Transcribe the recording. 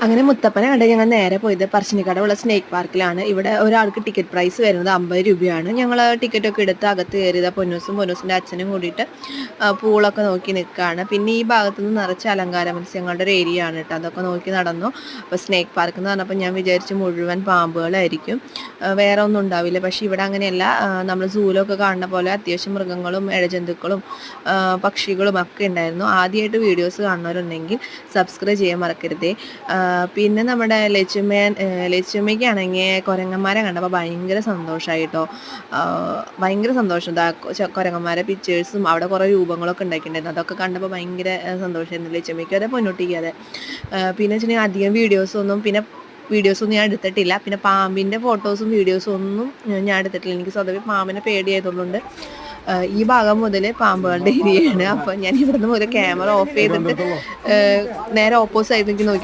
അങ്ങനെ മുത്തപ്പനെ കണ്ട് ഞങ്ങൾ നേരെ പോയത് പറശ്ശിനിക്കടവുള്ള സ്നേക്ക് പാർക്കിലാണ്. ഇവിടെ ഒരാൾക്ക് ടിക്കറ്റ് പ്രൈസ് വരുന്നത് 50 രൂപയാണ്. ഞങ്ങൾ ടിക്കറ്റൊക്കെ എടുത്ത് അകത്ത് കയറിയത് പൊന്നൂസിൻ്റെ അച്ഛനും കൂടിയിട്ട് പൂളൊക്കെ നോക്കി നിൽക്കുകയാണ്. പിന്നെ ഈ ഭാഗത്തു നിന്ന് നിറച്ച് അലങ്കാര മത്സ്യങ്ങളുടെ ഒരു ഏരിയ ആണ് കേട്ടോ. അതൊക്കെ നോക്കി നടന്നു. അപ്പോൾ സ്നേക്ക് പാർക്ക് എന്ന് പറഞ്ഞപ്പോൾ ഞാൻ വിചാരിച്ചു മുഴുവൻ പാമ്പുകളായിരിക്കും, വേറെ ഒന്നും ഉണ്ടാവില്ല. പക്ഷേ ഇവിടെ അങ്ങനെയല്ല. നമ്മൾ സൂലൊക്കെ കാണുന്ന പോലെ അത്യാവശ്യം മൃഗങ്ങളും ഇഴജന്തുക്കളും പക്ഷികളും ഒക്കെ ഉണ്ടായിരുന്നു. ആദ്യമായിട്ട് വീഡിയോസ് കാണുന്നവരുണ്ടെങ്കിൽ സബ്സ്ക്രൈബ് ചെയ്യാൻ മറക്കരുതേ. പിന്നെ നമ്മുടെ ലച്ചുമ്മയ്ക്കാണെങ്കിൽ കുരങ്ങന്മാരെ കണ്ടപ്പോൾ ഭയങ്കര സന്തോഷമായി കേട്ടോ. ഭയങ്കര സന്തോഷം. കുരങ്ങന്മാരെ പിക്ചേഴ്സും അവിടെ കുറേ രൂപങ്ങളൊക്കെ ഉണ്ടാക്കിയിട്ടുണ്ടായിരുന്നു. അതൊക്കെ കണ്ടപ്പോൾ ഭയങ്കര സന്തോഷമായിരുന്നു ലച്ചുമ്മയ്ക്ക്. അതെ പൊന്നോട്ടിക്കാതെ. പിന്നെ വെച്ചിട്ടുണ്ടെങ്കിൽ അധികം വീഡിയോസൊന്നും ഞാൻ എടുത്തിട്ടില്ല. പിന്നെ പാമ്പിൻ്റെ ഫോട്ടോസും വീഡിയോസും ഒന്നും ഞാൻ എടുത്തിട്ടില്ല. എനിക്ക് സ്വതവേ പാമ്പിനെ പേടിയായതുകൊണ്ട് ഈ ഭാഗം മുതൽ പാമ്പുകളുടെ ഏരിയയാണ്. അപ്പോൾ ഞാൻ ഇവിടുന്ന് മുതൽ ക്യാമറ ഓഫ് ചെയ്തിട്ട് നേരെ ഓപ്പോസിറ്റ് ആയിട്ട് എനിക്ക് നോക്കി